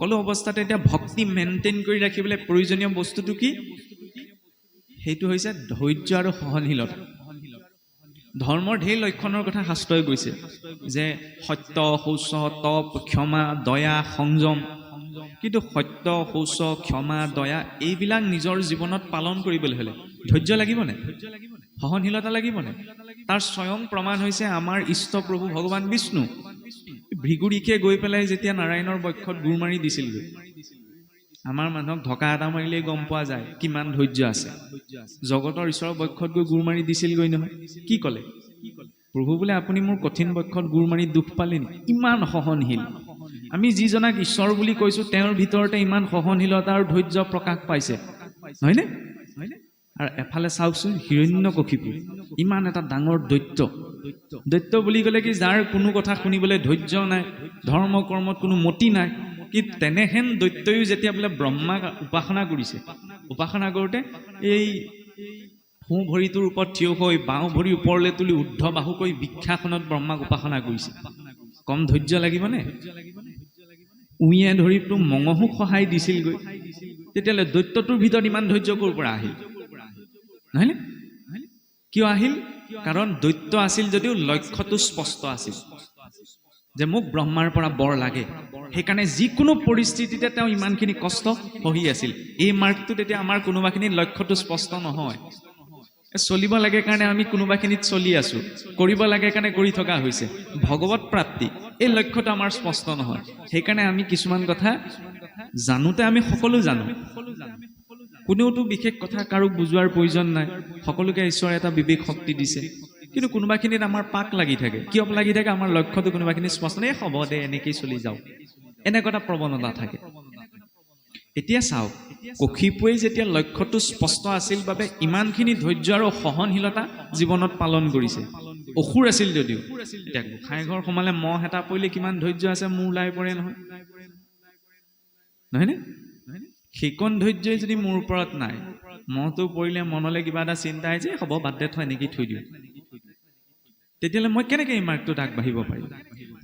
সকলো অৱস্থাতে এতিয়া ভক্তি মেইনটেইন কৰি ৰাখিবলৈ প্ৰয়োজনীয় বস্তুটো কি? সেইটো হৈছে ধৈৰ্য আৰু সহনশীলতা। ধৰ্মৰ ঢেৰ লক্ষণৰ কথা শাস্ত্ৰই কৈছে, যে সত্য, শৌচ, তপ, ক্ষমা, দয়া, সংযম। কিন্তু সত্য, শৌচ, ক্ষমা, দয়া এইবিলাক নিজৰ জীৱনত পালন কৰিবলৈ হ'লে ধৈৰ্য লাগিবনে? সহনশীলতা লাগিবনে? তাৰ স্বয়ং প্ৰমাণ হৈছে আমাৰ ইষ্ট প্ৰভু ভগৱান বিষ্ণু। ভৃগুৰীকে গৈ পেলাই যেতিয়া নাৰায়ণৰ বক্ষত গোৰ মাৰি দিছিলগৈ, আমাৰ মানুহক ঢকা এটা মাৰিলেই গম পোৱা যায় কিমান ধৈৰ্য আছে। জগতৰ ঈশ্বৰৰ বক্ষত গৈ গোৰ মাৰি দিছিলগৈ নহয়। কি ক'লে? প্ৰভু বোলে আপুনি মোৰ কঠিন বক্ষত গোৰ মাৰি দুখ পালে নি? ইমান সহনশীল। আমি যিজনাক ঈশ্বৰ বুলি কৈছো তেওঁৰ ভিতৰতে ইমান সহনশীলতা আৰু ধৈৰ্য প্ৰকাশ পাইছে, হয়নে? আৰু এফালে চাওকচোন হিৰণ্যকশিপু, ইমান এটা ডাঙৰ দৈত্য। দৈত্য বুলি ক'লে কি, যাৰ কোনো কথা শুনিবলৈ ধৈৰ্য নাই, ধৰ্ম কৰ্মত কোনো মতি নাই। কি তেনেহেন দৈত্যয়ো যেতিয়া বোলে ব্ৰহ্মাক উপাসনা কৰিছে, উপাসনা কৰোঁতে এই সোঁ ভৰিটোৰ ওপৰত থিয় হৈ বাওঁ ভৰি ওপৰলৈ তুলি ঊৰ্ধ্ব বাহু কৰি বৃক্ষাসনত ব্ৰহ্মাক উপাসনা কৰিছে। কম ধৈৰ্য লাগিবনে? উঁয়ে ধৰিতো মঙহো সহায় দিছিলগৈ। তেতিয়াহ'লে দৈত্যটোৰ ভিতৰত ইমান ধৈৰ্য ক'ৰ পৰা আহিল? নহয়নে? কিয় আহিল? কাৰণ দৈত্য আছিল যদিও লক্ষ্যটো স্পষ্ট আছিল, যে মোক ব্ৰহ্মাৰ পৰা বৰ লাগে। সেইকাৰণে যিকোনো পৰিস্থিতিতে তেওঁ ইমানখিনি কষ্ট সহি আছিল। এই মাৰ্গটো তেতিয়া আমাৰ কোনোবাখিনিত লক্ষ্যটো স্পষ্ট নহয়। চলিব লাগে কাৰণে আমি কোনোবাখিনিত চলি আছো, কৰিব লাগে কাৰণে কৰি থকা হৈছে। ভগৱত প্ৰাপ্তি এই লক্ষ্যটো আমাৰ স্পষ্ট নহয়। সেইকাৰণে আমি কিছুমান কথা জানোতে আমি সকলো জানো, কোনেওতো বিশেষ কথা কাৰোক বুজোৱাৰ প্ৰয়োজন নাই। সকলোকে ঈশ্বৰে এটা বিবেক শক্তি দিছে, কিন্তু কোনোবাখিনিত আমাৰ পাক লাগি থাকে। কিয় লাগি থাকে? আমাৰ লক্ষ্যটো কোনোবাখিনি স্পষ্ট নাই, হ'ব দে এনেকেই চলি যাওঁ, এনেকুৱা এটা প্ৰৱণতা থাকে। এতিয়া চাওক, কশিপুৱে যেতিয়া লক্ষ্যটো স্পষ্ট আছিল বাবে ইমানখিনি ধৈৰ্য আৰু সহনশীলতা জীৱনত পালন কৰিছে। অসুৰ আছিল যদিও, এতিয়া গোসাঁই ঘৰ সোমালে মহ এটা পৰিলে কিমান ধৈৰ্য আছে মোৰ ওলাই পৰে নহয়, নহয়নে? সেইকণ ধৈৰ্যই যদি মোৰ ওপৰত নাই, মহটো পৰিলে মনলৈ কিবা এটা চিন্তা আহিছে, হ'ব বাদ দে, থৈ এনেকেই থৈ দিওঁ, তেতিয়াহ'লে মই কেনেকৈ এই মাৰ্গটোত আগবাঢ়িব পাৰিম?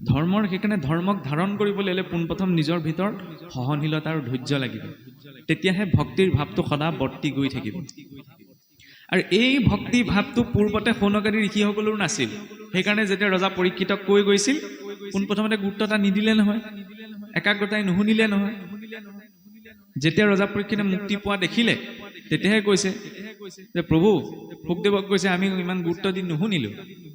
ধৰ্মৰ সেইকাৰণে ধৰ্মক ধাৰণ কৰিবলৈ হ'লে পোনপ্ৰথম নিজৰ ভিতৰত সহনশীলতা আৰু ধৈৰ্য লাগিব। তেতিয়াহে ভক্তিৰ ভাৱটো সদা বৰ্তি গৈ থাকিব। আৰু এই ভক্তি ভাৱটো পূৰ্বতে সৌনকাদি ঋষিসকলৰো নাছিল। সেইকাৰণে যেতিয়া ৰজা পৰীক্ষিতক কৈ গৈছিল, পোনপ্ৰথমতে গুৰুত্ব এটা নিদিলে নহয়, একাগ্ৰতাই নুশুনিলে নহয়। যেতিয়া ৰজা পৰীক্ষিতে মুক্তি পোৱা দেখিলে, তেতিয়াহে কৈছে যে প্ৰভু, শুকদেৱক কৈছে আমি ইমান গুৰুত্ব দি নুশুনিলো,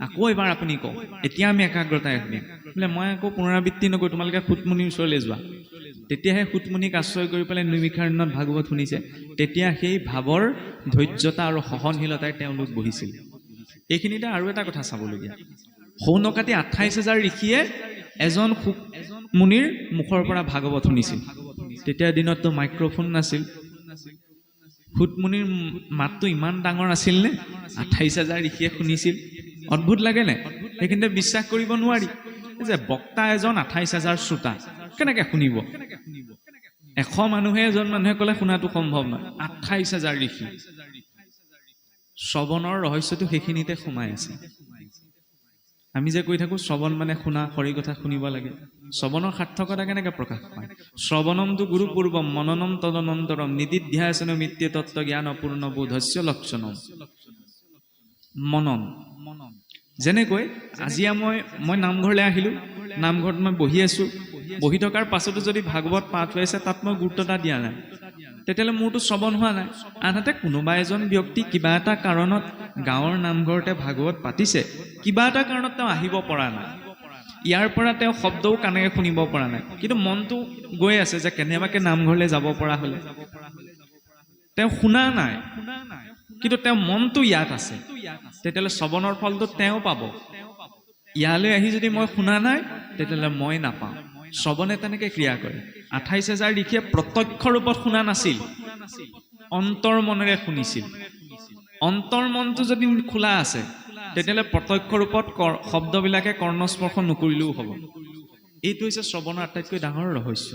আকৌ এবাৰ আপুনি কওক, এতিয়া আমি একাগ্ৰতাই শুনিম। বোলে মই আকৌ পুনৰাবৃত্তি নকৰোঁ, তোমালোকে সুতমুনিৰ ওচৰলৈ যোৱা। তেতিয়াহে সুতমুনিক আশ্ৰয় কৰি পেলাই নিমিষাৰণ্যত ভাগৱত শুনিছে। তেতিয়া সেই ভাৱৰ ধৈৰ্যতা আৰু সহনশীলতাই তেওঁলোক বহিছিল। এইখিনিতে আৰু এটা কথা চাবলগীয়া, সৌনকাদি 28,000 ঋষিয়ে এজন মুনিৰ মুখৰ পৰা ভাগৱত শুনিছিল। তেতিয়াৰ দিনততো মাইক্ৰফোন নাছিল। সুতমুনিৰ মাতটো ইমান ডাঙৰ আছিল নে? 28,000 ঋষিয়ে শুনিছিল। অদ্ভুত লাগে নে? সেইখিনিতে বিশ্বাস কৰিব নোৱাৰি যে বক্তা এজন, 28,000 শ্ৰোতা, কেনেকে শুনিব? 100 মানুহে এজন মানুহে ক'লে শুনাটো সম্ভৱ নহয়, 28,000 ঋষি। শ্ৰৱণৰ ৰহস্যটো সেইখিনিতে সোমাই আছে। আমি যে কৈ থাকো শ্ৰৱণ মানে শুনা, হৰি কথা শুনিব লাগে। শ্ৰৱণৰ সাৰ্থকতা কেনেকে প্ৰকাশ পায়? শ্ৰৱণমটো গুৰু পূৰ্বম মননম তদনন্তৰম নিদিধ্যাসন মিত্য তত্ত্ব জ্ঞান অপূৰ্ণ বোধস্য লক্ষণম। মনন যেনেকৈ আজি মই নামঘৰলৈ আহিলোঁ, নামঘৰত মই বহি আছোঁ, বহি থকাৰ পাছতো যদি ভাগৱত পাঠ হৈ আছে তাত মই গুৰুত্ব এটা দিয়া নাই, তেতিয়াহ'লে মোৰতো শ্ৰৱণ হোৱা নাই। আনহাতে কোনোবা এজন ব্যক্তি কিবা এটা কাৰণত গাঁৱৰ নামঘৰতে ভাগৱত পাতিছে, কিবা এটা কাৰণত তেওঁ আহিব পৰা নাই, ইয়াৰ পৰা তেওঁ শব্দও কাণেৰে শুনিব পৰা নাই, কিন্তু মনটো গৈ আছে যে কেনেবাকৈ নামঘৰলৈ যাব পৰা হ'লে। তেওঁ শুনা নাই, কিন্তু তেওঁ মনটো ইয়াত আছে, তেতিয়াহ'লে শ্ৰৱণৰ ফলটো তেওঁ পাব। ইয়ালৈ আহি যদি মই শুনা নাই, তেতিয়াহ'লে মই নাপাওঁ। শ্ৰৱণে তেনেকৈ ক্ৰিয়া কৰে। 28,000 ঋষিয়ে প্ৰত্যক্ষ ৰূপত শুনা নাছিল, অন্তৰ মনেৰে শুনিছিল। অন্তৰ মনটো যদি খোলা আছে, তেতিয়াহ'লে প্ৰত্যক্ষ ৰূপত শব্দবিলাকে কৰ্ণস্পৰ্শ নকৰিলেও হ'ব। এইটো হৈছে শ্ৰৱণৰ আটাইতকৈ ডাঙৰ ৰহস্য,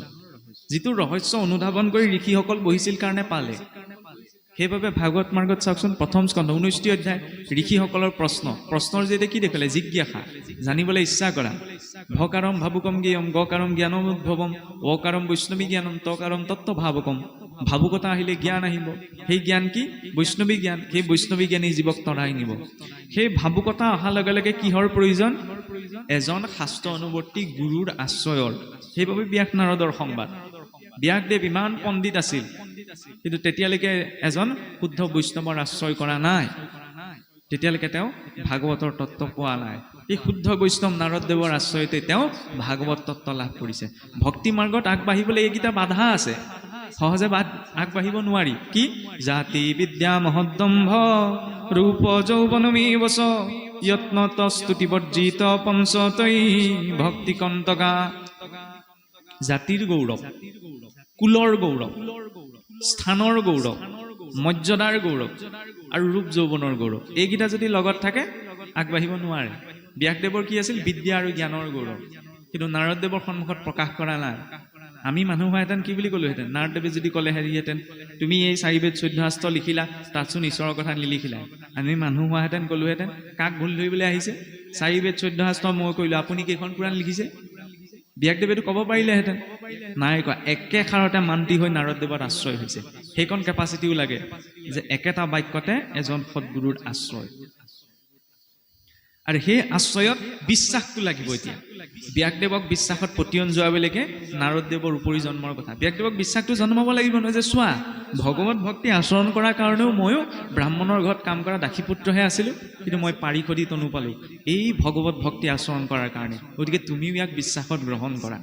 যিটো ৰহস্য অনুধাৱন কৰি ঋষিসকল বহিছিল কাৰণে পালে। সেইবাবে ভাগৱত মাৰ্গত চাওকচোন, প্ৰথম স্কন্ধ 19টি অধ্যায় ঋষিসকলৰ প্ৰশ্নৰ যেতিয়া কি দেখিলে? জিজ্ঞাসা, জানিবলৈ ইচ্ছা কৰা। ভকাৰম ভাবুকম জ্ঞেয়ম গকাৰম জ্ঞানমুদ্ভৱম অকাৰম বৈষ্ণৱী জ্ঞানম তকাৰম তত্ত্ব ভাবকম। ভাবুকতা আহিলে জ্ঞান আহিব। সেই জ্ঞান কি? বৈষ্ণৱী জ্ঞান। সেই বৈষ্ণৱী জ্ঞানী জীৱক তৰাই নিব। সেই ভাবুকতা অহাৰ লগে লগে কিহৰ প্ৰয়োজন? এজন শাস্ত্ৰ অনুৱৰ্তী গুৰুৰ আশ্ৰয়ৰ। সেইবাবে ব্যাস নাৰদৰ সংবাদ। ব্যাসদেৱ ইমান পণ্ডিত আছিল, কিন্তু তেতিয়ালৈকে এজন শুদ্ধ বৈষ্ণৱৰ আশ্ৰয় কৰা নাই। তেতিয়ালৈকে তেওঁ ভাগৱতৰ তত্ত্ব পোৱা নাই। এই শুদ্ধ বৈষ্ণৱ নাৰদদেৱৰ আশ্ৰয়তে তেওঁ ভাগৱত তত্ত্ব লাভ কৰিছে। ভক্তি মাৰ্গত আগবাঢ়িবলৈ এইকেইটা বাধা আছে, সহজে আগবাঢ়িব নোৱাৰি। কি? জাতি বিদ্যা মহদ্দম্ভ ৰূপ যৌৱনমেৱচ যত্নত স্তুতিবৰ্জিত পঞ্চতৈ ভক্তি কন্তকা। জাতিৰ গৌৰৱ, কুলৰ গৌৰৱ, স্থানৰ গৌৰৱ, মৰ্যাদাৰ গৌৰৱ আৰু ৰূপ যৌৱনৰ গৌৰৱ, এইকেইটা যদি লগত থাকে আগবাঢ়িব নোৱাৰে। ব্যাসদেৱৰ কি আছিল? বিদ্যা আৰু জ্ঞানৰ গৌৰৱ, কিন্তু নাৰদদেৱৰ সন্মুখত প্ৰকাশ কৰা নাই। আমি মানুহ হোৱাহেঁতেন কি বুলি ক'লোহেঁতেন? নাৰদদেৱে যদি ক'লে হেৰিহেঁতেন, তুমি এই 4 বেদ 14 শাস্ত্ৰ লিখিলা, তাতচোন ঈশ্বৰৰ কথা নিলিখিলা। আমি মানুহ হোৱাহেঁতেন ক'লোহেঁতেন, কাক ভুল ধৰিবলৈ আহিছে? 4 বেদ 14 শাস্ত্ৰ মই কৰিলোঁ, আপুনি কেইখন পুৰাণ লিখিছে? ব্যাসদেৱেতো ক'ব পাৰিলেহেঁতেন, নাই কোৱা। একেষাৰতে মান্তি হৈ নাৰদদেৱত আশ্ৰয় হৈছে। সেইকণ কেপাচিটিও লাগে যে একেটা বাক্যতে এজন সৎগুৰুৰ আশ্ৰয়। আৰু সেই আশ্ৰয়ত বিশ্বাসটো লাগিব। এতিয়া ব্যাসদেৱক বিশ্বাসত পতিয়ন যোৱাবিলাকে নাৰদদেৱৰ উপৰি জন্মৰ কথা। ব্যাসদেৱক বিশ্বাসটো জন্মাব লাগিব নহয় যে চোৱা, ভগৱত ভক্তি আচৰণ কৰাৰ কাৰণেও ময়ো ব্ৰাহ্মণৰ ঘৰত কাম কৰা দাসীপুত্ৰহে আছিলোঁ, কিন্তু মই পাৰিষদী তনু পালোঁ এই ভগৱত ভক্তি আচৰণ কৰাৰ কাৰণে। গতিকে তুমিও ইয়াক বিশ্বাসত গ্ৰহণ কৰা।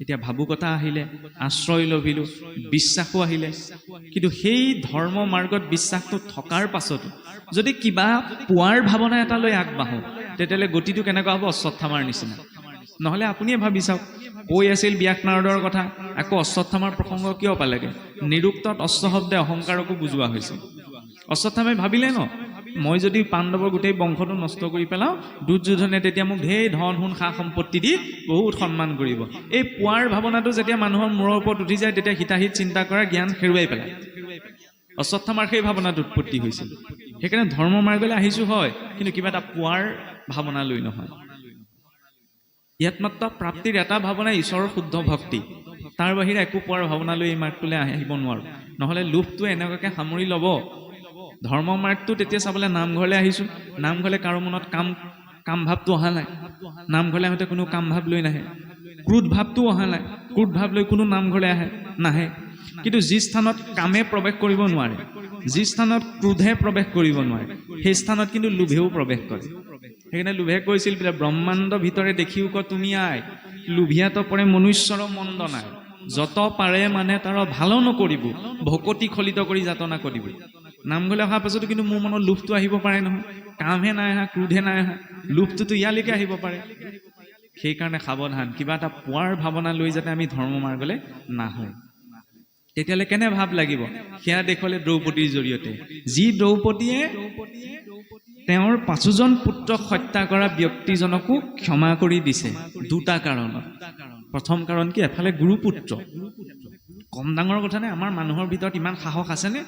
এতিয়া ভাবুকতা আহিলে, আশ্ৰয় লভিলোঁ, বিশ্বাসো আহিলে। কিন্তু সেই ধৰ্ম মাৰ্গত বিশ্বাসটো থকাৰ পাছতো যদি কিবা পোৱাৰ ভাৱনা এটা লৈ আগবাঢ়োঁ, তেতিয়াহ'লে গতিটো কেনেকুৱা হ'ব? অশ্বত্থামাৰ নিচিনা। নহ'লে আপুনিয়ে ভাবি চাওক, কৈ আছিল ব্যাস নাৰদৰ কথা, আকৌ অশ্বত্থামাৰ প্ৰসংগ কিয় পালেগে? নিৰুক্তত অশ্ব শব্দে অহংকাৰকো বুজোৱা হৈছে। অশ্বত্থামাই ভাবিলে ন, মই যদি পাণ্ডৱৰ গোটেই বংশটো নষ্ট কৰি পেলাওঁ, দুৰ্যোধনে তেতিয়া মোক ঢেৰ ধন সোণ সা সম্পত্তি দি বহুত সন্মান কৰিব। এই পোৱাৰ ভাৱনাটো যেতিয়া মানুহৰ মূৰৰ ওপৰত উঠি যায়, তেতিয়া হিতাহিত চিন্তা কৰা জ্ঞান হেৰুৱাই পেলায়। অশ্বত্থামাৰ সেই ভাৱনাটো উৎপত্তি হৈছিল। সেইকাৰণে ধৰ্ম মাৰ্গলৈ আহিছোঁ হয়, কিন্তু কিবা এটা পোৱাৰ ভাৱনা লৈ নহয়। ইয়াত মাত্ৰ প্ৰাপ্তিৰ এটা ভাৱনা, ঈশ্বৰৰ শুদ্ধ ভক্তি। তাৰ বাহিৰে একো পোৱাৰ ভাৱনা লৈ এই মাৰ্গটোলৈ আহিব নোৱাৰোঁ। নহ'লে লোভটো এনেকুৱাকৈ সামৰি ল'ব। ধৰ্ম মাৰ্গটো তেতিয়া চাবলৈ নামঘৰলৈ আহিছোঁ, নামঘৰলৈ কাৰো মনত কাম ভাৱটো অহা নাই। নামঘৰলৈ আহোঁতে কোনো কাম ভাৱ লৈ নাহে। ক্ৰোধ ভাৱটো অহা নাই, ক্ৰোধ ভাৱ লৈ কোনো নামঘৰলৈ নাহে। কিন্তু যি স্থানত কামে প্ৰৱেশ কৰিব নোৱাৰে, যি স্থানত ক্ৰোধে প্ৰৱেশ কৰিব নোৱাৰে, সেই স্থানত কিন্তু লোভেও প্ৰৱেশ কৰে। সেইকাৰণে লোভে কৈছিল বোলে, ব্ৰহ্মাণ্ড ভিতৰে দেখিও ক তুমি আই, লোভিয়াত পৰে মনুষ্যৰ মন্দ নাই, যত পাৰে মানে তাৰ ভালো নকৰিব, ভকতি খলিত কৰি যাতনা কৰিব। নামঘৰলৈ অহাৰ পাছতো কিন্তু মোৰ মনত লোভটো আহিব পাৰে নহয়। কামহে নাই অহা, ক্ৰোধে নাই অহা, লোভটোতো ইয়ালৈকে আহিব পাৰে। সেইকাৰণে সাৱধান, কিবা এটা পোৱাৰ ভাৱনা লৈ যাতে আমি ধৰ্ম মাৰ্গলৈ নাহোঁ। তেতিয়াহ'লে কেনে ভাৱ লাগিব? সেয়া দেখলে দ্ৰৌপদীৰ জৰিয়তে, যি দ্ৰৌপদীয়ে তেওঁৰ 5জন পুত্ৰক হত্যা কৰা ব্যক্তিজনকো ক্ষমা কৰি দিছে দুটা কাৰণত। প্ৰথম কাৰণ কি? এফালে গুৰুপুত্ৰ। কম ডাঙৰ কথা নে? আমাৰ মানুহৰ ভিতৰত ইমান সাহস আছেনে?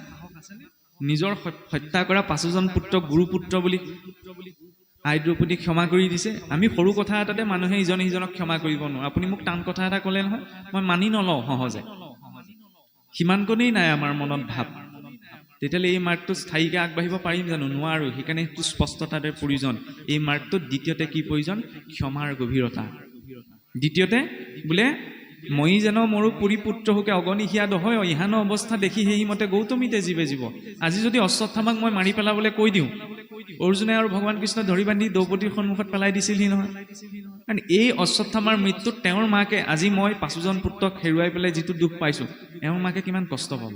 নিজৰ হত্যা কৰা 5জন পুত্ৰক গুৰুপুত্ৰ বুলি আই দ্ৰৌপদীক ক্ষমা কৰি দিছে। আমি সৰু কথা এটাতে মানুহে ইজনে সিজনক ক্ষমা কৰিব নোৱাৰোঁ। আপুনি মোক টান কথা এটা ক'লে নহয়, মই মানি নলওঁ সহজে। সিমানকণেই নাই আমাৰ মনত ভাৱ। তেতিয়াহ'লে এই মাৰ্গটো স্থায়ীকৈ আগবাঢ়িব পাৰিম জানো? নোৱাৰোঁ। সেইকাৰণে সেইটো স্পষ্টতাৰে প্ৰয়োজন। এই মাৰ্গটোত দ্বিতীয়তে কি প্ৰয়োজন? ক্ষমাৰ গভীৰতা। দ্বিতীয়তে বোলে, মই যেন মোৰো পুৰী পুত্ৰ হোকে অগণিহিয়া দহয়, ইহান অৱস্থা দেখি সেইমতে গৌতমীতে জীৱে জীৱ। আজি যদি অশ্বত্থামাক মই মাৰি পেলাবলৈ কৈ দিওঁ, অৰ্জুনে আৰু ভগৱান কৃষ্ণ ধৰি বান্ধি দ্ৰৌপদীৰ সন্মুখত পেলাই দিছিলহি নহয়। কাৰণ এই অশ্বত্থামাৰ মৃত্যুত তেওঁৰ মাকে, আজি মই 5জন পুত্ৰক হেৰুৱাই পেলাই যিটো দুখ পাইছোঁ, তেওঁৰ মাকে কিমান কষ্ট পাব।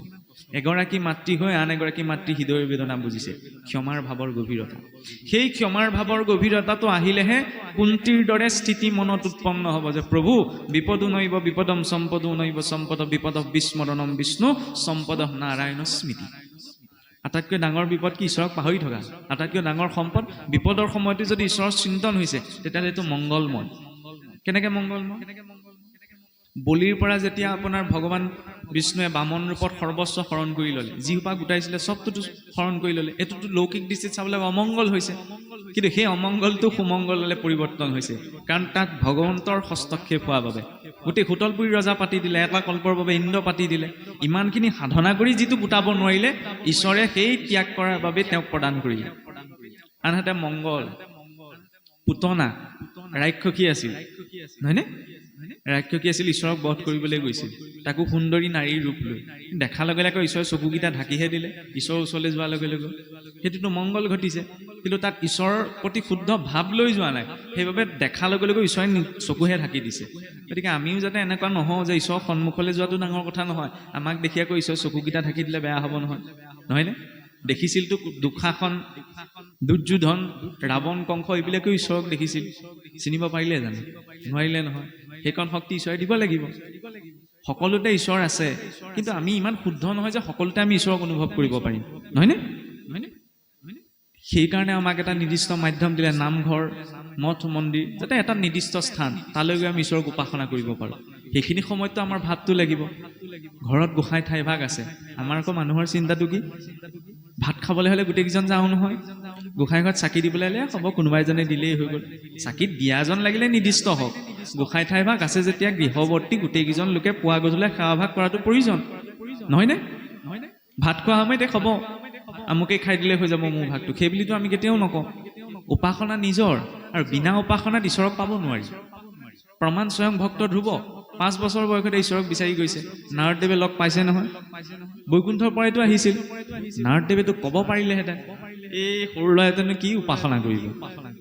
এগৰাকী মাতৃ হৈ আন এগৰাকী মাতৃ হৃদয়ৰ বেদনা বুজিছে। ক্ষমাৰ ভাৱৰ গভীৰতা। সেই ক্ষমাৰ ভাৱৰ গভীৰতাটো আহিলেহে কুন্তীৰ দৰে স্থিতি মনত উৎপন্ন হ'ব যে প্ৰভু বিপদো নৈব বিপদম সম্পদো নৈব সম্পদ বিপদ বিস্মৰণম বিষ্ণু সম্পদ নাৰায়ণ স্মৃতি। আটাইতকৈ ডাঙৰ বিপদ কি? ঈশ্বৰক পাহৰি থকা। আটাইতকৈ ডাঙৰ সম্পদ বিপদৰ সময়তে যদি ঈশ্বৰৰ চিন্তন হৈছে, তেতিয়াহ'লে এইটো মংগলময়। কেনেকৈ মংগলময়? বলিৰ পৰা যেতিয়া আপোনাৰ ভগৱান বিষ্ণুৱে বামন ৰূপত সৰ্বস্ব হৰণ কৰি ল'লে, যিসোপা গোটাইছিলে চবটোতো হৰণ কৰি ল'লে, এইটোতো লৌকিক দৃষ্টিত চাবলৈ অমংগল হৈছে। কিন্তু সেই অমংগলটো সুমংগললৈ পৰিৱৰ্তন হৈছে, কাৰণ তাত ভগৱন্তৰ হস্তক্ষেপ হোৱাৰ বাবে। গোটেই হোটলপুৰী ৰজা পাতি দিলে, এটা কল্পৰ বাবে ইন্দ্ৰ পাতি দিলে, ইমানখিনি সাধনা কৰি যিটো গোটাব নোৱাৰিলে ঈশ্বৰে সেই ত্যাগ কৰাৰ বাবে তেওঁক প্ৰদান কৰিলে। আনহাতে মংগল, পুতনা ৰাক্ষসী আছিল, নহয়নে? ৰাক্ষসী আছিল, ঈশ্বৰক বধ কৰিবলৈ গৈছিল, তাকো সুন্দৰী নাৰীৰ ৰূপ লৈ। দেখাৰ লগে লগে ঈশ্বৰৰ চকুকেইটা ঢাকিহে দিলে, ঈশ্বৰৰ ওচৰলৈ যোৱাৰ লগে লগে। সেইটোতো মংগল ঘটিছে, কিন্তু তাত ঈশ্বৰৰ প্ৰতি শুদ্ধ ভাৱ লৈ যোৱা নাই, সেইবাবে দেখাৰ লগে লগে ঈশ্বৰে চকুহে ঢাকি দিছে। গতিকে আমিও যাতে এনেকুৱা নহওঁ যে ঈশ্বৰৰ সন্মুখলৈ যোৱাটো ডাঙৰ কথা নহয়, আমাক দেখি আকৌ ঈশ্বৰৰ চকুকেইটা ঢাকি দিলে বেয়া হ'ব নহয়, নহয়নে? দেখিছিলতো দুঃশাসন, দুৰ্যোধন, ৰাৱণ, কংস, এইবিলাকেও ঈশ্বৰক দেখিছিল, চিনিব পাৰিলে জানো? নোৱাৰিলে নহয়। সেইকণ শক্তি ঈশ্বৰে দিব লাগিব। সকলোতে ঈশ্বৰ আছে, কিন্তু আমি ইমান শুদ্ধ নহয় যে সকলোতে আমি ঈশ্বৰক অনুভৱ কৰিব পাৰিম, নহয়নে? সেইকাৰণে আমাক এটা নিৰ্দিষ্ট মাধ্যম দিলে, নামঘৰ, মঠ মন্দিৰ, যাতে এটা নিৰ্দিষ্ট স্থান, তালৈ গৈ আমি ঈশ্বৰক উপাসনা কৰিব পাৰোঁ। সেইখিনি সময়ততো আমাৰ ভাৱটো লাগিব। ঘৰত গোসাঁই ঠাইভাগ আছে, আমাৰ আকৌ মানুহৰ চিন্তাটো কি? ভাত খাবলৈ হ'লে গোটেইকেইজন যাওঁ নহয়, গোসাঁই ঘৰত চাকি দিবলৈ হ'লে হ'ব, কোনোবা এজনে দিলেই হৈ গ'ল। চাকিত দিয়াজন লাগিলে নিৰ্দিষ্ট হওক, গোসাঁই ঠাইভাগ আছে যেতিয়া গৃহবৰ্তী গোটেইকেইজন লোকে পুৱা গধূলি সেৱাভাগ কৰাটো প্ৰয়োজন, নহয়নে? ভাত খোৱা সময়তে হ'ব, আমুকে খাই দিলে হৈ যাব মোৰ ভাগটো, সেই বুলিতো আমি কেতিয়াও নকওঁ। উপাসনা নিজৰ, আৰু বিনা উপাসনাত ঈশ্বৰক পাব নোৱাৰি। প্ৰমাণ স্বয়ং ভক্ত ধ্ৰুৱ 5 বছৰ বয়সতে ঈশ্বৰক বিচাৰি গৈছে। নাৰদদেৱে লগ পাইছে নহয়, বৈকুণ্ঠৰ পৰাইতো আহিছিল। নাৰদদেৱেতো ক'ব পাৰিলেহেঁতেন, এই সৰু ল'ৰা এজনে কি উপাসনা কৰিব,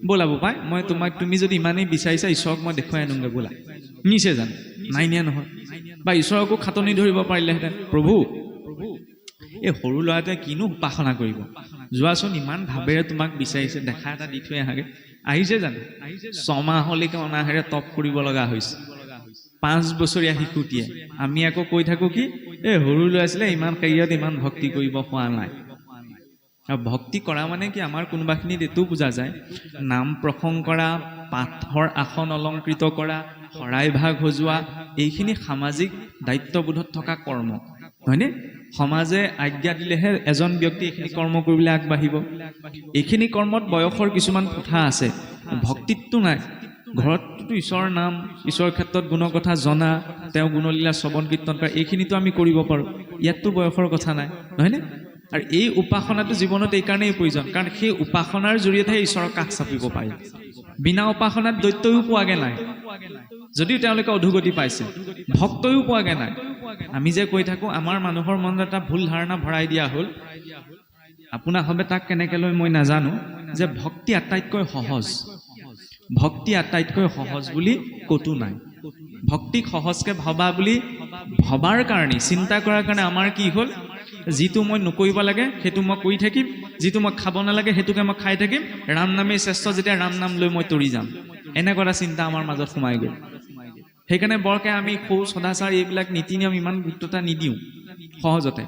ব'লা বোপাই, মই তুমি যদি ইমানেই বিচাৰিছা ঈশ্বৰক মই দেখুৱাই আনোগৈ, ব'লা। নিছে জানো? নাই নিয়া নহয়। বা ঈশ্বৰকো খাটনি ধৰিব পাৰিলেহেঁতেন, প্ৰভু এই সৰু ল'ৰাটোৱে কিনো উপাসনা কৰিব, যোৱাচোন, ইমান ভাৱেৰে তোমাক বিচাৰিছে, দেখা এটা দি থৈ আহাগে। আহিছে জানো? 6 মাহলৈকে অনাহেৰে তপ কৰিব লগা হৈছে, 5 বছৰীয়া শিশুটিয়ে। আমি আকৌ কৈ থাকো কি, এই সৰু ল'ৰা আছিলে, ইমান কাৰিয়াত ইমান ভক্তি কৰিব হোৱা নাই। আৰু ভক্তি কৰা মানে কি, আমাৰ কোনোবাখিনিত এইটো বুজা যায়, নাম প্ৰসংগ কৰা, পাঠৰ আসন অলংকৃত কৰা, শৰাই ভাগ সজোৱা, এইখিনি সামাজিক দায়িত্ববোধত থকা কৰ্ম, হয়নে? সমাজে আজ্ঞা দিলেহে এজন ব্যক্তি এইখিনি কৰ্ম কৰিবলৈ আগবাঢ়িব। এইখিনি কৰ্মত বয়সৰ কিছুমান কথা আছে, ভক্তিতটো নাই। ঘৰততো ঈশ্বৰৰ নাম, ঈশ্বৰৰ ক্ষেত্ৰত গুণৰ কথা জনা, তেওঁ গুণলীলা শ্ৰৱণ কীৰ্তন কৰা, এইখিনিতো আমি কৰিব পাৰোঁ, ইয়াততো বয়সৰ কথা নাই, নহয়নে? আৰু এই উপাসনাটো জীৱনত এইকাৰণেই প্ৰয়োজন, কাৰণ সেই উপাসনাৰ জৰিয়তে ঈশ্বৰক কাষ চাপিব পাৰি। বিনা উপাসনাত দৈত্যও পোৱাগে নাই, যদিও তেওঁলোকে অধোগতি পাইছে, ভক্তও পোৱাগে নাই। আমি যে কৈ থাকোঁ, আমাৰ মানুহৰ মনত এটা ভুল ধাৰণা ভৰাই দিয়া হ'ল, আপোনাৰ হবে তাক কেনেকৈ লৈ মই নাজানো, যে ভক্তি আটাইতকৈ সহজ, ভক্তি আটাইতকৈ সহজ বুলি ক'তো নাই। ভক্তিক সহজকে ভবা বুলি ভবাৰ কাৰণে, চিন্তা কৰাৰ কাৰণে আমাৰ কি হ'ল, যিটো মই নকৰিব লাগে সেইটো মই কৰি থাকিম, যিটো মই খাব নালাগে সেইটোকে মই খাই থাকিম, ৰাম নামেই শ্ৰেষ্ঠ, যেতিয়া ৰাম নাম লৈ মই তৰি যাম, এনেকুৱা এটা চিন্তা আমাৰ মাজত সোমাই গ'ল। সেইকাৰণে বৰকে আমি সৌ সদাচাৰ, এইবিলাক নীতি নিয়ম ইমান গুৰুত্বতা নিদিওঁ সহজতে।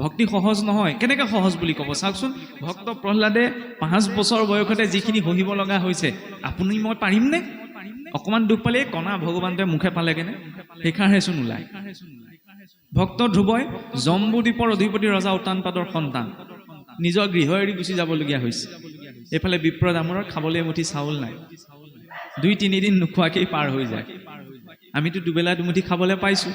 ভক্তি সহজ নহয়। কেনেকৈ সহজ বুলি ক'ব চাওকচোন, ভক্ত প্ৰহ্লাদে 5 বছৰ বয়সতে যিখিনি সহিব লগা হৈছে, আপুনি মই পাৰিমনে? অকণমান দুখ পালে কণা ভগৱানটোৱে মুখে পালেগেনে, সেইকাৰণেচোন ওলায়। ভক্ত ধ্ৰুৱই জম্বুদ্বীপৰ অধিপতি ৰজা উত্তানপাদৰ সন্তান, নিজৰ গৃহ এৰি গুচি যাবলগীয়া হৈছে। এইফালে বিপ্ৰ দামোৰৰ খাবলৈ এমুঠি চাউল নাই, 2-3 দিন নোখোৱাকেই পাৰ হৈ যায়। আমিতো দুবেলা দুমুঠি খাবলৈ পাইছোঁ।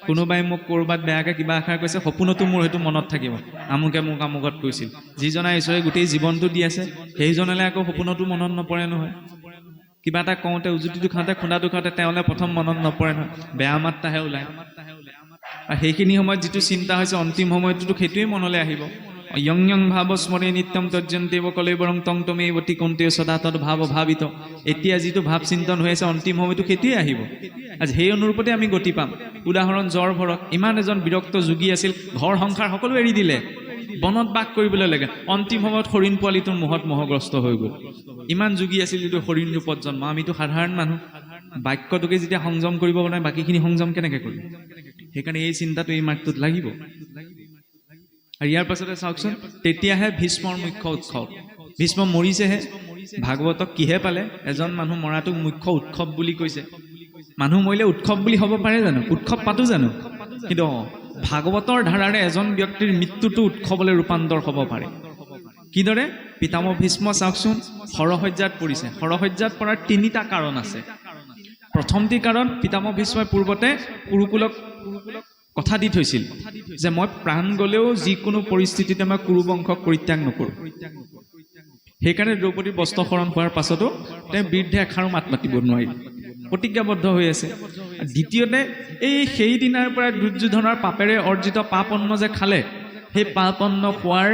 কোনোবাই মোক ক'ৰবাত বেয়াকৈ কিবা এষাৰ কৈছে, সপোনতো মোৰ সেইটো মনত থাকিব, আমুকে মোক আমুকত কৈছিল। যিজনা ঈশ্বৰে গোটেই জীৱনটো দি আছে, সেইজনলৈ আকৌ সপোনতো মনত নপৰে নহয়। কিবা এটা কওঁতে, উজুতিটো খাওঁতে, খুন্দাটো খাওঁতে তেওঁলৈ প্ৰথম মনত নপৰে নহয়, বেয়া মাত্ৰাহে ওলায়। আৰু সেইখিনি সময়ত যিটো চিন্তা হৈছে, অন্তিম সময়টোতো সেইটোৱেই মনলৈ আহিব। ইয়ং ইয়ং ভাৱ স্মৰে নিত্যম তৰ্জন্তেব কলেবৰং তং তমেৱতি কন্তে সদা তদ ভাৱ ভাবিত। এতিয়া যিটো ভাৱ চিন্তন হৈ আছে, অন্তিম সময়টো সেইটোৱে আহিব। আজি সেই অনুৰূপতে আমি গতি পাম। উদাহৰণ জ্বৰ ভৰত, ইমান এজন বিৰক্ত যোগী আছিল, ঘৰ সংসাৰ সকলো এৰি দিলে, বনত বাস কৰিবলৈ লাগে। অন্তিম সময়ত হৰিণ পোৱালিটোৰ মুহত মোহগ্ৰস্ত হৈ গ'ল। ইমান যোগী আছিল যিটো হৰিণ ৰূপত জন্ম। আমিতো সাধাৰণ মানুহ, বাক্যটোকে যেতিয়া সংযম কৰিব নোৱাৰে, বাকীখিনি সংযম কেনেকৈ কৰিম? সেইকাৰণে এই চিন্তাটো এই মাৰ্গটোত লাগিব। আৰু ইয়াৰ পাছতে চাওকচোন, তেতিয়াহে ভীষ্মৰ মুখ্য উৎসৱ। ভীষ্ম মৰিছেহে, ভাগৱতক কিহে পালে? এজন মানুহ মৰাটোক মুখ্য উৎসৱ বুলি কৈছে। মানুহ মৰিলে উৎসৱ বুলি হ'ব পাৰে জানো? উৎসৱ পাতো জানো? কিন্তু ভাগৱতৰ ধাৰাৰে এজন ব্যক্তিৰ মৃত্যুটো উৎসৱলৈ ৰূপান্তৰ হ'ব পাৰে। কিদৰে? পিতামহ ভীষ্ম চাওকচোন হৰসজ্জাত পৰিছে। হৰসজ্জাত পৰাৰ 3টা কাৰণ আছে। প্ৰথমটি কাৰণ পিতামহ ভীষ্মই পূৰ্বতে কুৰুকুলক কথা দি থৈছিল যে মই প্ৰাণ গলেও যিকোনো পৰিস্থিতিতে মই কুৰুবংশক পৰিত্যাগ নকৰোঁ। সেইকাৰণে দ্ৰৌপদীৰ বস্ত্ৰহৰণ হোৱাৰ পাছতো তেওঁ বিৰুদ্ধে এষাৰো মাত মাতিব নোৱাৰিল, প্ৰতিজ্ঞাবদ্ধ হৈ আছে। দ্বিতীয়তে সেই দিনাৰ পৰা দুৰ্যোধনৰ পাপেৰে অৰ্জিত পাপ অন্ন যে খালে, সেই পাপ অন্ন খোৱাৰ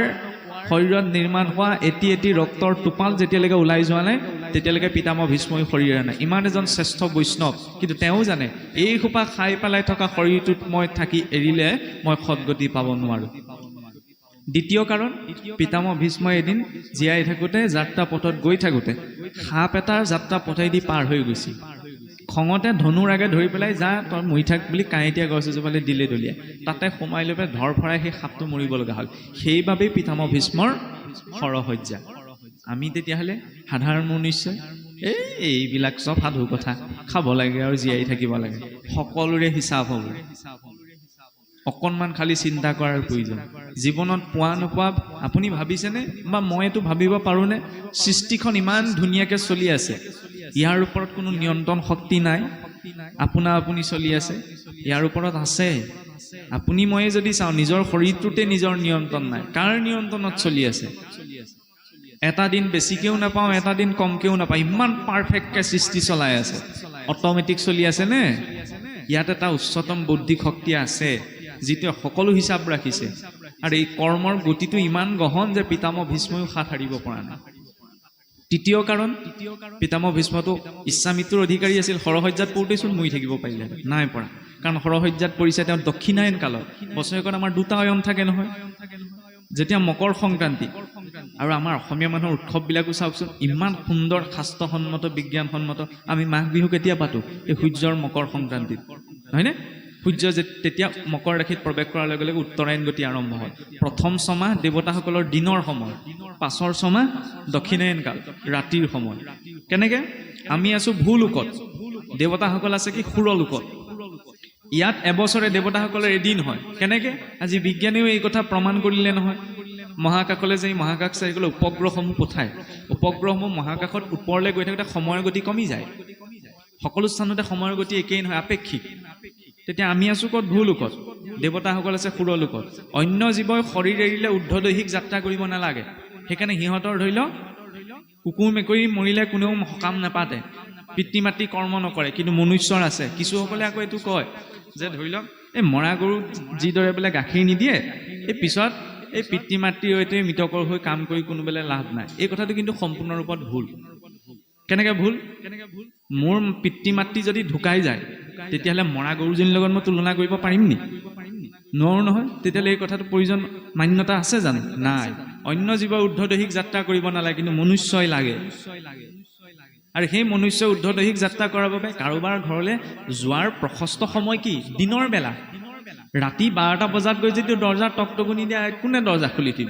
শৰীৰত নিৰ্মাণ হোৱা এটি ৰক্তৰ টোপাল যেতিয়ালৈকে ওলাই যোৱা নাই তেতিয়ালৈকে পিতামহ ভীষ্মই শৰীৰে নাই। ইমান এজন শ্ৰেষ্ঠ বৈষ্ণৱ, কিন্তু তেওঁ জানে এই সোপা খাই পেলাই থকা শৰীৰটোত মই থাকি এৰিলে মই সদগতি পাব নোৱাৰোঁ। দ্বিতীয় কাৰণ, পিতামহ ভীষ্মই এদিন জীয়াই থাকোঁতে যাত্ৰা পথত গৈ থাকোঁতে সাপ এটাৰ যাত্ৰা পথেদি পাৰ হৈ গৈছিল। খঙতে ধনুৰ আগে ধৰি পেলাই যা তই মৰি থাক বুলি কাঁইটীয়া গছ এজোপালে দিলে দলিয়াই, তাতে সোমাই লৈ পেলাই ধৰফৰাই সেই সাপটো মৰিব লগা হ'ল। সেইবাবেই পিতামহ ভীষ্মৰ হৰসজ্জা। আমি তেতিয়াহ'লে সাধাৰণ মনুষ্যই এইবিলাক চব সাধু কথা, খাব লাগে আৰু জীয়াই থাকিব লাগে, সকলোৰে হিচাপ হ'ব। অকণমান খালি চিন্তা কৰাৰ প্ৰয়োজন। জীৱনত পোৱা নোপোৱা আপুনি ভাবিছেনে, বা মই এইটো ভাবিব পাৰোঁনে? সৃষ্টিখন ইমান ধুনীয়াকৈ চলি আছে, ইয়াৰ ওপৰত কোনো নিয়ন্ত্ৰণ শক্তি নাই। আপোনা আপুনি চলি আছে, ইয়াৰ ওপৰত আছে। আপুনি ময়ে যদি চাওঁ নিজৰ শৰীৰটোতে নিজৰ নিয়ন্ত্ৰণ নাই। কাৰ নিয়ন্ত্ৰণত চলি আছে? এটা দিন বেছিকেও নাপাওঁ, এটা দিন কমকেও নাপাওঁ, ইমান পাৰফেক্টকৈ সৃষ্টি চলাই আছে। অট'মেটিক চলি আছে নে? ইয়াত এটা উচ্চতম বৌদ্ধিক শক্তি আছে যিটোৱে সকলো হিচাপ ৰাখিছে। আৰু এই কৰ্মৰ গতিটো ইমান গহন যে পিতামহ ভীষ্ময়ো হাত সাৰিব পৰা নাই। তৃতীয় কাৰণ, পিতামহ ভীষ্মটো ইচ্ছামৃত্যুৰ অধিকাৰী আছিল। হৰসজ্জাত পৰোঁতেচোন মৰি থাকিব পাৰিলে, নাই পৰা। কাৰণ হৰসজ্জাত পৰিছে তেওঁ দক্ষিণায়ন কালত। বছৰেকত আমাৰ 2টা অয়ন থাকে নহয়, যেতিয়া মকৰ সংক্ৰান্তি। আৰু আমাৰ অসমীয়া মানুহৰ উৎসৱবিলাকো চাওকচোন, ইমান সুন্দৰ শাস্ত্ৰসন্মত বিজ্ঞানসন্মত। আমি মাঘ বিহু কেতিয়া পাতোঁ? এই সূৰ্যৰ মকৰ সংক্ৰান্তিত, নহয়নে? সূৰ্য তেতিয়া মকৰ ৰাশিত প্ৰৱেশ কৰাৰ লগে লগে উত্তৰায়ণ গতি আৰম্ভ হয়। প্ৰথম ছমাহ দেৱতাসকলৰ দিনৰ সময়, পাছৰ ছমাহ দক্ষিণায়ন কাল, ৰাতিৰ সময়। কেনেকৈ? আমি আছোঁ ভূলোকত, দেৱতাসকল আছে কি সুৰলোকত। ইয়াত এবছৰে দেৱতাসকলৰ এদিন হয়। কেনেকৈ? আজি বিজ্ঞানীও এই কথা প্ৰমাণ কৰিলে নহয়। মহাকাশলৈ যে মহাকাশ চাই গ'লে উপগ্ৰহসমূহ পঠায়, উপগ্ৰহসমূহ মহাকাশত ওপৰলৈ গৈ থাকোঁতে সময়ৰ গতি কমি যায়। সকলো স্থানতে সময়ৰ গতি একেই নহয়, আপেক্ষিক। তেতিয়া আমি আছোঁ ক'ত? ভূলোকত, দেৱতাসকল আছে সুৰলোকত। অন্য জীৱই শৰীৰ এৰিলে ঊৰ্ধ্বদৈহিক যাত্ৰা কৰিব নালাগে। সেইকাৰণে সিহঁতৰ ধৰি লওক কুকুৰ মেকুৰী মৰিলে কোনেও সকাম নাপাতে, পিতৃ মাতৃ কৰ্ম নকৰে। কিন্তু মনুষ্যৰ আছে। কিছুসকলে আকৌ এইটো কয় যে ধৰি লওক এই মৰা গৰু যিদৰে বোলে গাখীৰ নিদিয়ে, এই পিছত এই পিতৃ মাতৃৰ সৈতে মৃতকৰ হৈ কাম কৰি কোনোবেলে লাভ নাই। এই কথাটো কিন্তু সম্পূৰ্ণ ৰূপত ভুল। কেনেকৈ ভুল? মোৰ পিতৃ মাতৃ যদি ঢুকাই যায়, তেতিয়াহ'লে মৰা গৰুজনীৰ লগত মই তুলনা কৰিব পাৰিম নি? নোৱাৰোঁ নহয়। তেতিয়াহ'লে এই কথাটো প্ৰয়োজন মান্যতা আছে জানো? নাই। অন্য জীৱই ঊৰ্ধ্বদৈহিক যাত্ৰা কৰিব নালাগে, কিন্তু মনুষ্যই লাগে। আৰু সেই মনুষ্য ঊৰ্ধ্বদৈহিক যাত্ৰা কৰাৰ বাবে কাৰোবাৰ ঘৰলৈ যোৱাৰ প্ৰশস্ত সময় কি? দিনৰ বেলা। ৰাতি 12টা বজাত গৈ যদি দৰ্জা টকটকনি দিয়া, কোনে দৰ্জা খুলি দিব?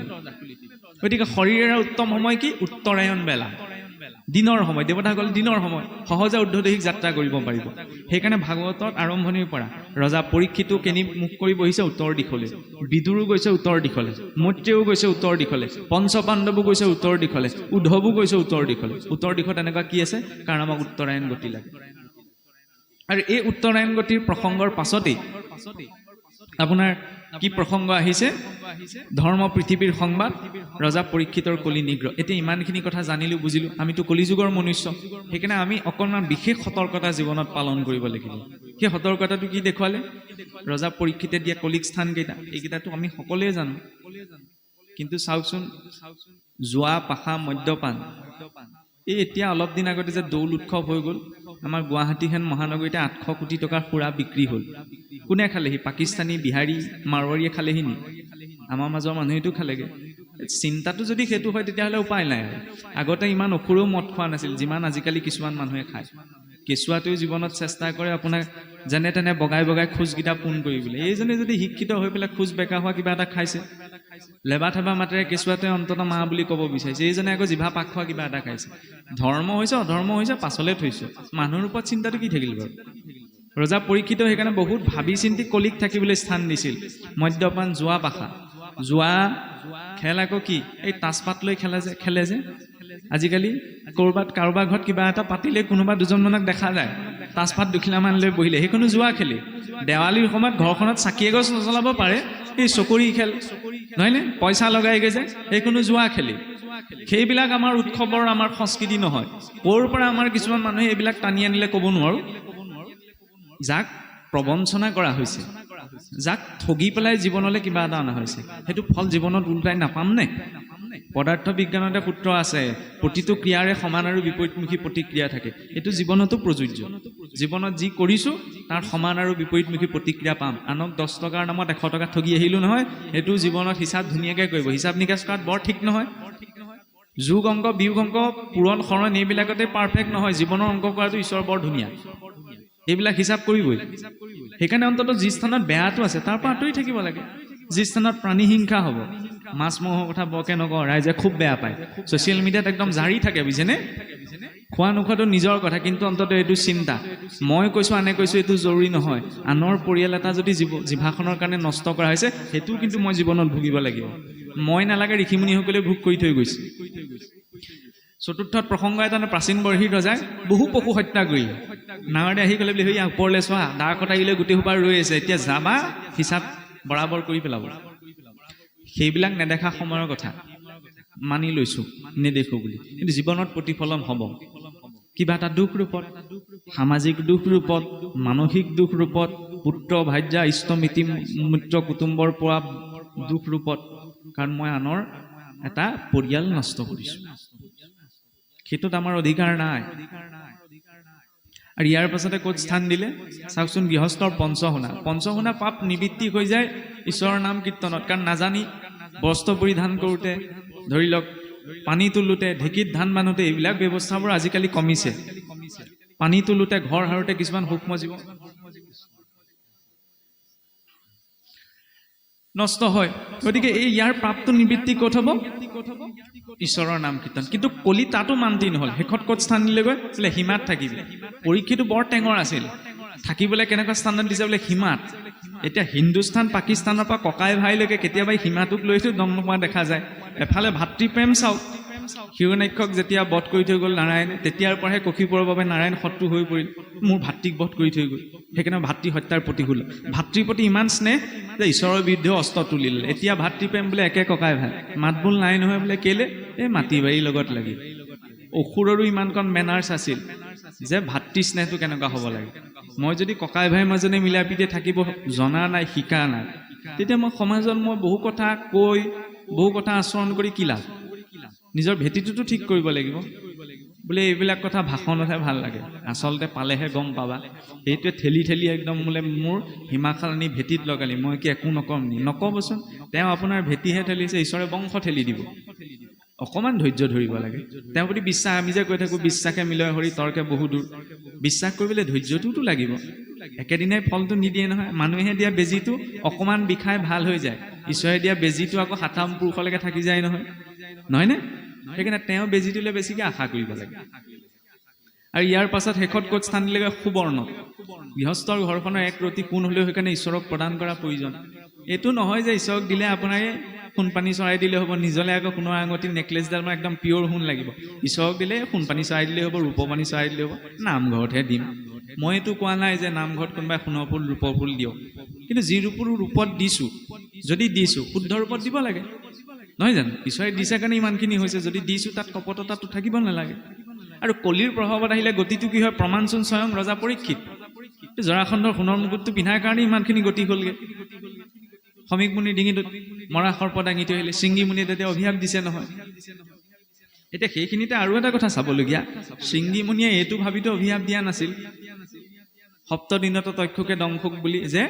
গতিকে শৰীৰৰ উত্তম সময় কি? উত্তৰায়ণ বেলা, দিনৰ সময়। দেৱতাসকলে দিনৰ সময় সহজে ঊৰ্ধ্বদৈহিক যাত্ৰা কৰিব পাৰিব। সেইকাৰণে ভাগৱতত আৰম্ভণিৰ পৰা ৰজা পৰীক্ষিতো কেনি মুখ কৰি বহিছে? উত্তৰ দিশলৈ। বিদুৰো গৈছে উত্তৰ দিশলৈ, মৈত্ৰেয়ো গৈছে উত্তৰ দিশলৈ, পঞ্চপাণ্ডৱো গৈছে উত্তৰ দিশলৈ, উদ্ধৱো গৈছে উত্তৰ দিশলৈ। উত্তৰ দিশত এনেকুৱা কি আছে? কাৰণ আমাক উত্তৰায়ণ গতি লাগে। আৰু এই উত্তৰায়ণ গতিৰ প্ৰসংগৰ পাছতেই আপোনাৰ কি প্ৰসংগ আহিছে? ধৰ্ম পৃথিৱীৰ সংবাদ, ৰজা পৰীক্ষিতৰ কলি নিগ্ৰহ। এতিয়া ইমানখিনি কথা জানিলোঁ, বুজিলোঁ। আমিতো কলিযুগৰ মনুষ্য, সেইকাৰণে আমি অকণমান বিশেষ সতৰ্কতা জীৱনত পালন কৰিব লাগিব। সেই সতৰ্কতাটো কি দেখুৱালে? ৰজা পৰীক্ষিতে দিয়া কলিক স্থানকেইটা, এইকেইটাতো আমি সকলোৱে জানো। কিন্তু চাওকচোন, জোৱা, পাশা, মদ্যপান, এই এতিয়া অলপ দিন আগতে যে দৌল উৎসৱ হৈ গ'ল, আমাৰ গুৱাহাটীখন মহানগৰীতে 800 কোটি টকাৰ সুৰা বিক্ৰী হ'ল। কোনে খালেহি? পাকিস্তানী, বিহাৰী, মাৰোৱাৰীয়ে খালেহি নি? আমাৰ মাজৰ মানুহেতো খালেগৈ। চিন্তাটো যদি সেইটো হয়, তেতিয়াহ'লে উপায় নাই। আগতে ইমান অসুৰেও মদ খোৱা নাছিল যিমান আজিকালি কিছুমান মানুহে খায়। কেঁচুৱাটোৱে জীৱনত চেষ্টা কৰে আপোনাক যেনে তেনে বগাই বগাই খোজকেইটা পোন কৰিবলৈ। এইজনে যদি শিক্ষিত হৈ পেলাই খোজ বেকা হোৱা কিবা এটা খাইছে, লেবা থেবা মাতেৰে কেঁচুৱাটোৱে অন্ততঃ মা বুলি ক'ব বিচাৰিছে, এইজনে আকৌ জিভা পাক খোৱা কিবা এটা খাইছে। ধৰ্ম হৈছে অধৰ্ম হৈছে পাছলৈ থৈছোঁ, মানুহৰ ওপৰত চিন্তাটো কি থাকিল বাৰু? ৰজা পৰীক্ষিত সেইকাৰণে বহুত ভাবি চিন্তি কলিক থাকিবলৈ স্থান দিছিল। মদ্যপান, জোৱা, পাশা, জুৱা খেল আকৌ কি এই তাচপাত লৈ খেলে যে আজিকালি ক'ৰবাত কাৰোবাৰ ঘৰত কিবা এটা পাতিলে কোনোবা দুজনমানক দেখা যায় তাচপাত দুখিলামান লৈ বহিলে সেইখনো জুৱা খেলে দেৱালীৰ সময়ত ঘৰখনত চাকি এগছ নজ্বলাব পাৰে এই চকৰি খেল নহয়নে পইচা লগাইগে যে সেইখনো জুৱা খেলে সেইবিলাক আমাৰ উৎসৱৰ আমাৰ সংস্কৃতি নহয় ক'ৰ পৰা আমাৰ কিছুমান মানুহে এইবিলাক টানি আনিলে ক'ব নোৱাৰো যাক প্ৰবঞ্চনা কৰা হৈছে যাক ঠগি পেলাই জীৱনলৈ কিবা এটা অনা হৈছে সেইটো ফল জীৱনত উল্টাই নাপাম নে পদাৰ্থ বিজ্ঞানতে সূত্ৰ আছে প্ৰতিটো ক্ৰিয়াৰে সমান আৰু বিপৰীতমুখী প্ৰতিক্ৰিয়া থাকে এইটো জীৱনতো প্ৰযোজ্য জীৱনত যি কৰিছো তাৰ সমান আৰু বিপৰীতমুখী প্ৰতিক্ৰিয়া পাম আনক 10 টকাৰ নামত 100 টকা ঠগি আহিলো নহয় সেইটো জীৱনত হিচাপ ধুনীয়াকৈ কৰিব হিচাপ নিকাচ কৰাত বৰ ঠিক নহয় যোগ অংক বিয়োগ অংক পূৰণ হৰণ এইবিলাকতে পাৰফেক্ট নহয় জীৱনৰ অংক কৰাটো ঈশ্বৰ বৰ ধুনীয়া এইবিলাক হিচাপ কৰিবই সেইকাৰণে অন্ততঃ যি স্থানত বেয়াটো আছে তাৰ পৰা আঁতৰি থাকিব লাগে যি স্থানত প্ৰাণী হিংসা হ'ব মাছ মহৰ কথা বৰকে নকওঁ ৰাইজে খুব বেয়া পায় ছ'চিয়েল মিডিয়াত একদম জাৰি থাকে বুজিছেনে খোৱা নোখোৱাটো নিজৰ কথা কিন্তু অন্ততঃ এইটো চিন্তা মই কৈছো আনে কৈছো এইটো জৰুৰী নহয় আনৰ পৰিয়াল এটা যদি জিভাখনৰ কাৰণে নষ্ট কৰা হৈছে সেইটো কিন্তু মই জীৱনত ভুগিব লাগিব মই নালাগে ঋষিমুনিসকলে ভোগ কৰি থৈ গৈছে চতুৰ্থত প্ৰসংগ এটা প্ৰাচীন বৰ্হিৰ ৰজাই বহু পশু হত্যা কৰিলে নাঙৰে আহি গ'লে বুলি সেই ওপৰলৈ চোৱা দা কটাৰিলৈ গোটেই সোপা ৰৈ আছে এতিয়া যাবা হিচাপ বৰাবৰ কৰি পেলাব সেইবিলাক নেদেখা সময়ৰ কথা মানি লৈছো নেদেখো বুলি কিন্তু জীৱনত প্ৰতিফলন হ'ব কিবা এটা দুখ ৰূপত সামাজিক দুখ ৰূপত মানসিক দুখ ৰূপত পুত্ৰ ভাৰ্যা ইষ্ট মিত্ৰ কুটুম্বৰ পৰা দুখ ৰূপত কাৰণ মই আনৰ এটা পৰিয়াল নষ্ট কৰিছো সেইটোত আমাৰ অধিকাৰ নাই আৰু ইয়াৰ পাছতে ক'ত স্থান দিলে চাওকচোন গৃহস্থৰ পঞ্চশুনা পাপ নিবৃত্তি হৈ যায় ঈশ্বৰৰ নাম কীৰ্তনত কাৰণ নাজানি বস্ত্ৰ পৰিধান কৰোঁতে ধৰি লওক পানী তোলোতে ঢেঁকীত ধান বান্ধোতে এইবিলাক ব্যৱস্থাবোৰ আজিকালি কমিছে পানী তোলোতে ঘৰ সাৰোতে কিছুমান সূক্ষ্ম জীৱ নষ্ট হয় গতিকে এই ইয়াৰ পাপটো নিবৃত্তি ক'ত হ'ব ঈশ্বৰৰ নাম কীৰ্তন কিন্তু কলি তাতো মান্তি নহ'ল শেষত ক'ত স্থান দিলেগৈ বোলে সীমাত থাকিবি পৰীক্ষিতটো বৰ টেঙৰ আছিল থাকিবলৈ কেনেকুৱা স্থানত দিছে বোলে সীমাত এতিয়া হিন্দুস্তান পাকিস্তানৰ পৰা ককাই ভাইলৈকে কেতিয়াবা সীমাটোক লৈতো দম নোপোৱা দেখা যায় এফালে ভাতৃপ্ৰেম চাওক হিৰণ্যাক্ষক যেতিয়া বধ কৰি থৈ গ'ল নাৰায়ণে তেতিয়াৰ পৰাহে কশিপুৰৰ বাবে নাৰায়ণ শত্ৰু হৈ পৰিল মোৰ ভাতৃক বধ কৰি থৈ গ'ল সেইকাৰণে ভাতৃ হত্যাৰ প্ৰতিশোধ ভাতৃৰ প্ৰতি ইমান স্নেহ যে ঈশ্বৰৰ বিৰুদ্ধে অস্ত্ৰ তুলিলে এতিয়া ভাতৃপ্ৰেম বোলে একে ককাই ভাই মাত বোল নাই নহয় বোলে কেলে এই মাটি বাৰীৰ লগত লাগি অসুৰৰো ইমানকণ মেনাৰ্ছ আছিল যে ভাতৃ স্নেহটো কেনেকুৱা হ'ব লাগে মই যদি ককাই ভাইৰ মাজতে মিলা প্ৰীতিৰে থাকিব জনা নাই শিকা নাই তেতিয়া মই সমাজত মই বহু কথা কৈ বহু কথা আচৰণ কৰি কি লাভ নিজৰ ভেটিটোতো ঠিক কৰিব লাগিব বোলে এইবিলাক কথা ভাষণতহে ভাল লাগে আচলতে পালেহে গম পাবা সেইটোৱে ঠেলি ঠেলি একদম বোলে মোৰ হিমাখাল আনি ভেটিত লগালি মই কি একো নকম নি নক'বচোন তেওঁ আপোনাৰ ভেটিহে ঠেলিছে ঈশ্বৰে বংশ ঠেলি দিব অকণমান ধৈৰ্য ধৰিব লাগে তেওঁৰ প্ৰতি বিশ্বাস আমি যে কৈ থাকোঁ বিশ্বাসে মিলয় হৰি তৰ্কে বহু দূৰ বিশ্বাস কৰিবলৈ ধৈৰ্যটোতো লাগিব একেদিনাই ফলটো নিদিয়ে নহয় মানুহে দিয়া বেজীটো অকণমান বিষাই ভাল হৈ যায় ঈশ্বৰে দিয়া বেজীটো আকৌ ৭ম পুৰুষলৈকে থাকি যায় নহয়নে সেইকাৰণে তেওঁ বেজীটোলৈ বেছিকৈ আশা কৰিব লাগে আৰু ইয়াৰ পাছত শেষত ক'ত স্থান দিলেগৈ সুবৰ্ণ গৃহস্থৰ ঘৰখনৰ এক ৰতি কোন হ'লেও সেইকাৰণে ঈশ্বৰক প্ৰদান কৰা প্ৰয়োজন এইটো নহয় যে ঈশ্বৰক দিলে আপোনাৰ সোণপানী চৰাই দিলে হ'ব নিজলে আকৌ সোণৰ আঙুঠি নেকলেছডাল মানে একদম পিয়ৰ সোণ লাগিব ঈশ্বৰক দিলে সোণপানী চৰাই দিলে হ'ব ৰূপপানী চৰাই দিলে হ'ব নামঘৰতহে দিম মই এইটো কোৱা নাই যে নামঘৰত কোনোবাই সোণৰ ফুল ৰূপৰ ফুল দিয়ক কিন্তু যি ৰূপত দিছোঁ যদি দিছোঁ শুদ্ধ ৰূপত দিব লাগে নহয় জানো ঈশ্বৰে দিছে কাৰণে ইমানখিনি হৈছে যদি দিছোঁ তাত কপটতাটো থাকিব নালাগে আৰু কলিৰ প্ৰভাৱত আহিলে গতিটো কি হয় প্ৰমাণচোন স্বয়ং ৰজা পৰীক্ষিত জৰাসন্ধৰ সোণৰ মুকুটটো পিন্ধাৰ কাৰণে ইমানখিনি গতি হ'লগৈ সমীক মুনিৰ ডিঙিটোত মৰা সৰ্প দাঙি থৈ আহিলে শৃংগী মুনিয়ে তেতিয়া অভিশাপ দিছে নহয় এতিয়া সেইখিনিতে আৰু এটা কথা চাবলগীয়া শৃংগী মুনিয়ে এইটো ভাবিতো অভিশাপ দিয়া নাছিল সপ্তদিনত তক্ষকে দংশক বুলি যে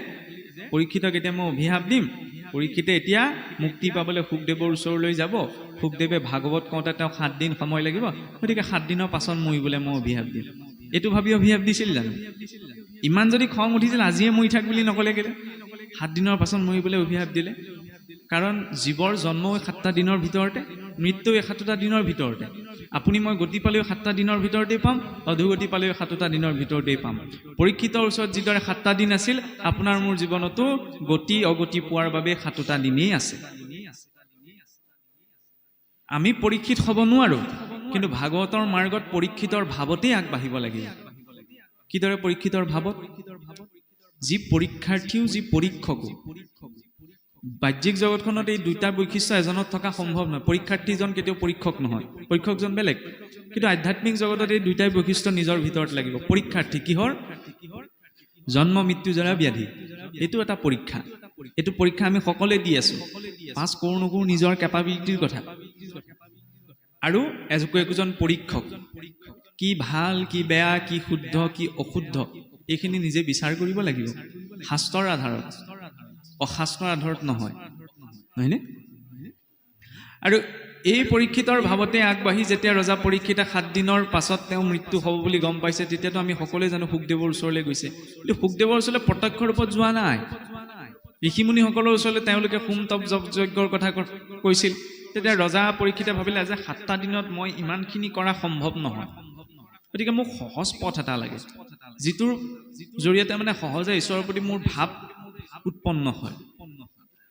পৰীক্ষিতক এতিয়া মই অভিশাপ দিম পৰীক্ষিতে এতিয়া মুক্তি পাবলৈ শুকদেৱৰ ওচৰলৈ যাব শুকদেৱে ভাগৱত কওঁতে তেওঁক 7 দিন সময় লাগিব গতিকে 7 দিনৰ পাছত মৰিবলৈ মই অভিশাপ দিম এইটো ভাবি অভিশাপ দিছিল জানো ইমান যদি খং উঠিছিল আজিয়ে মৰি থাক বুলি নকলে কেলে 7 দিনৰ পাছত মৰিবলৈ অভিশাপ দিলে কাৰণ জীৱৰ জন্ম 7টা দিনৰ ভিতৰতে মৃত্যু 7টা দিনৰ ভিতৰতে আপুনি মই গতি পালেও 7টা দিনৰ ভিতৰতেই পাম অধোগতি পালেও 7টা দিনৰ ভিতৰতেই পাম পৰীক্ষিতৰ ওচৰত যিদৰে 7টা দিন আছিল আপোনাৰ মোৰ জীৱনতো গতি অগতি পোৱাৰ বাবে 7টা দিনেই আছে আমি পৰীক্ষিত হ'ব নোৱাৰো, কিন্তু ভাগৱতৰ মাৰ্গত পৰীক্ষিতৰ ভাৱতেই আগবাঢ়িব লাগিব। কিদৰে পৰীক্ষিতৰ ভাৱত? যি পৰীক্ষাৰ্থীও যি পৰীক্ষকো। বাহ্যিক জগতখনত এই দুইটা বৈশিষ্ট্য এজনত থকা সম্ভৱ নহয়। পৰীক্ষাৰ্থীজন কেতিয়াও পৰীক্ষক নহয়, পৰীক্ষকজন বেলেগ। কিন্তু আধ্যাত্মিক জগতত এই দুইটাই বৈশিষ্ট্য নিজৰ ভিতৰত লাগিব। পৰীক্ষাৰ্থী কিহৰ? জন্ম মৃত্যু জৰা ব্যাধি, এইটো এটা পৰীক্ষা। এইটো পৰীক্ষা আমি সকলোৱে দি আছো, পাছ কৰোঁ নকৰোঁ নিজৰ কেপাবিলিটিৰ কথা। আৰু একোজন পৰীক্ষক, কি ভাল কি বেয়া, কি শুদ্ধ কি অশুদ্ধ, এইখিনি নিজে বিচাৰ কৰিব লাগিব শাস্ত্ৰৰ আধাৰত, অশাস্ত্ৰৰ আধাৰত নহয়, নহয়নে? আৰু এই পৰীক্ষিতৰ ভাৱতে আগবাঢ়ি যেতিয়া ৰজা পৰীক্ষিতে 7 দিনৰ পাছত তেওঁ মৃত্যু হ'ব বুলি গম পাইছে, তেতিয়াতো আমি সকলোৱে জানো শুকদেৱৰ ওচৰলৈ গৈছে। কিন্তু শুকদেৱৰ ওচৰলৈ প্ৰত্যক্ষ ৰূপত যোৱা নাই। ঋষিমুনিসকলৰ ওচৰলৈ তেওঁলোকে হোম তপ যজ্ঞৰ কথা কৈছিল। তেতিয়া ৰজা পৰীক্ষিতে ভাবিলে যে 7টা দিনত মই ইমানখিনি কৰা সম্ভৱ নহয়, গতিকে মোক সহজ পথ এটা লাগে, যিটোৰ জৰিয়তে মানে সহজে ঈশ্বৰৰ প্ৰতি মোৰ ভাৱ উৎপন্ন হয়।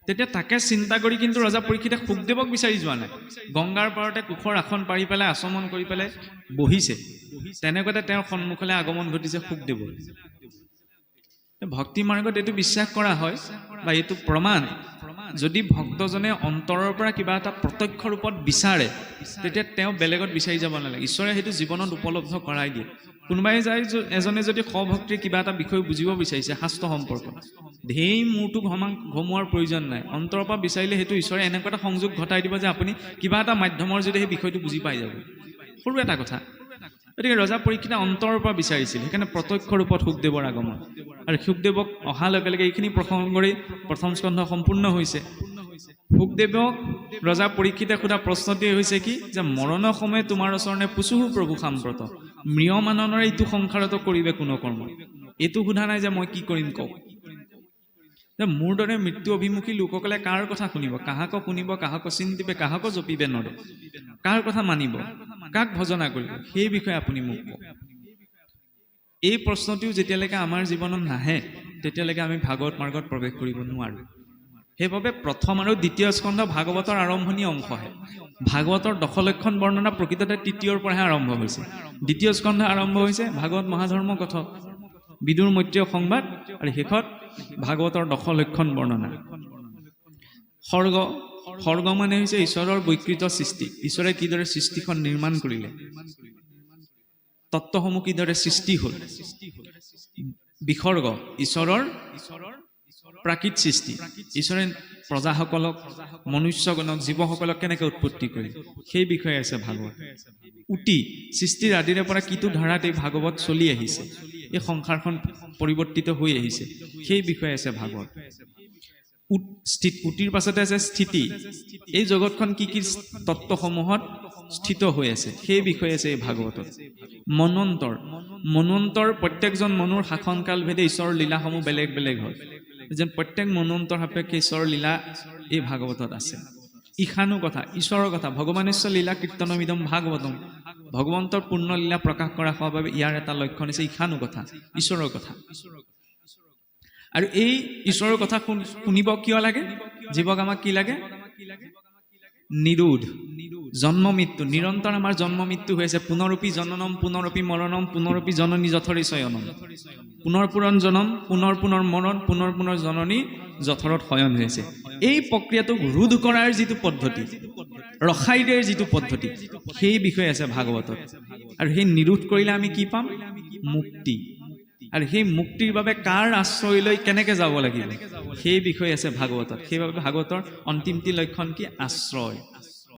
তেতিয়া তাকে চিন্তা কৰি কিন্তু ৰজা পৰীক্ষিতে শুকদেৱক বিচাৰি যোৱা নাই। গংগাৰ পাৰতে কুশৰ আসন পাৰি পেলাই আচমন কৰি পেলাই বহিছে, তেনেকুৱাতে তেওঁৰ সন্মুখলৈ আগমন ঘটিছে শুকদেৱৰ। ভক্তি মাৰ্গত এইটো বিশ্বাস কৰা হয় বা এইটো প্ৰমাণ, যদি ভক্তজনে অন্তৰৰ পৰা কিবা এটা প্ৰত্যক্ষ ৰূপত বিচাৰে, তেতিয়া তেওঁ বেলেগত বিচাৰি যাব নালাগে, ঈশ্বৰে সেইটো জীৱনত উপলব্ধ কৰাই দিয়ে। কোনোবাই যায় এজনে যদি সভক্তিৰ কিবা এটা বিষয় বুজিব বিচাৰিছে, শাস্ত্ৰ সম্পৰ্ক, ঢেৰ মূৰটো ঘমোৱাৰ প্ৰয়োজন নাই। অন্তৰৰ পৰা বিচাৰিলে সেইটো ঈশ্বৰে এনেকুৱা এটা সংযোগ ঘটাই দিব যে আপুনি কিবা এটা মাধ্যমৰ যদি সেই বিষয়টো বুজি পাই যাব। সৰু এটা কথা। গতিকে ৰজা পৰীক্ষিতে অন্তৰৰ পৰা বিচাৰিছিল, সেইকাৰণে প্ৰত্যক্ষ ৰূপত শুকদেৱৰ আগমন। আৰু শুকদেৱক অহাৰ লগে লগে এইখিনি প্ৰসংগৰে প্ৰথম স্কন্ধ সম্পূৰ্ণ হৈছে। শুকদেৱক ৰজা পৰীক্ষিতে সোধা প্ৰশ্নটি হৈছে কি, যে মৰণৰ সময় তোমাৰ ওচৰণে পুচুহু প্ৰভু সাম্প্ৰত, ম্ৰিয়মাননৰে ইটো সংসাৰত কৰিবে কোনো কৰ্ম। এইটো সোধা নাই যে মই কি কৰিম কওক, যে মোৰ দৰে মৃত্যু অভিমুখী লোকসকলে কাৰ কথা শুনিব, কাহাক শুনিব, কাহাক চিন্তিবে, কাহাক জপিবে নৰে, কাৰ কথা মানিব, কাক ভজনা কৰিব, সেই বিষয়ে আপুনি মোক কওক। এই প্ৰশ্নটিও যেতিয়ালৈকে আমাৰ জীৱনত নাহে, তেতিয়ালৈকে আমি ভাগৱত মাৰ্গত প্ৰৱেশ কৰিব নোৱাৰো। সেইবাবে প্ৰথম আৰু দ্বিতীয় স্কন্ধ ভাগৱতৰ আৰম্ভণি অংশহে। ভাগৱতৰ দশলক্ষণ বৰ্ণনা প্ৰকৃততে তৃতীয়ৰ পৰাহে আৰম্ভ হৈছে। দ্বিতীয় স্কন্ধ আৰম্ভ হৈছে ভাগৱত মহাধৰ্ম কথ, বিদুৰ মৈত্ৰেয় সংবাদ, আৰু শেষত ভাগৱতৰ দশলক্ষণ বৰ্ণনা। স্বৰ্গ মানে হৈছে ঈশ্বৰৰ বৈকৃত সৃষ্টি, ঈশ্বৰে কিদৰে সৃষ্টিখন নিৰ্মাণ কৰিলে, তত্ত্বসমূহ কিদৰে সৃষ্টি হ'ল। বিসৰ্গ ঈশ্বৰৰ প্ৰাকৃত সৃষ্টি, ঈশ্বৰে প্ৰজাসকলক, মনুষ্যগণক, জীৱসকলক কেনেকৈ উৎপত্তি কৰে, সেই বিষয়ে আছে ভাগৱত। উটি সৃষ্টিৰ আদিৰে পৰা কিটো ধাৰাত এই ভাগৱত চলি আহিছে, এই সংসাৰখন পৰিৱৰ্তিত হৈ আহিছে, সেই বিষয়ে আছে ভাগৱত। উটিৰ পাছতে আছে স্থিতি, এই জগতখন কি কি তত্ত্বসমূহত স্থিত হৈ আছে, সেই বিষয়ে আছে এই ভাগৱতত। মনন্তৰ প্ৰত্যেকজন মনুৰ শাসনকাল ভেদে ঈশ্বৰৰ লীলাসমূহ বেলেগ বেলেগ হয়, যেন প্ৰত্যেক মনন্তৰ সাপেক্ষে ঈশ্বৰৰ লীলা এই ভাগৱতত আছে। ঈশানু কথা, ঈশ্বৰৰ কথা, ভগৱানেশ্বৰ লীলা কীৰ্তনমিদম ভাগৱতম, ভগৱন্তৰ পূৰ্ণ লীলা প্ৰকাশ কৰা হোৱাৰ বাবে ইয়াৰ এটা লক্ষণ হৈছে ঈশানু কথা, ঈশ্বৰৰ কথা। আৰু এই ঈশ্বৰৰ কথা শুনিব কিয় লাগে? জীৱক আমাক কি লাগে? নিৰোধ, জন্ম মৃত্যু, নিৰন্তৰ আমাৰ জন্ম মৃত্যু হৈ আছে। পুনৰপি জননম পুনৰপি মৰণম পুনৰপি জননী যথৰি শয়নম, পুনৰ পুনৰ জনম, পুনৰ মৰণ, পুনৰ জননী যথৰত শয়ন হৈ আছে। এই প্ৰক্ৰিয়াটোক ৰোধ কৰাৰ যিটো পদ্ধতি, ৰখাই দিয়াৰ যিটো পদ্ধতি, সেই বিষয়ে আছে ভাগৱতত। আৰু সেই নিৰোধ কৰিলে আমি কি পাম? মুক্তি। আৰু সেই মুক্তিৰ বাবে কাৰ আশ্ৰয় লৈ কেনেকে যাব লাগিব, সেই বিষয়ে আছে ভাগৱতত। সেইবাবে ভাগৱতৰ অন্তিমটি লক্ষণ কি? আশ্ৰয়।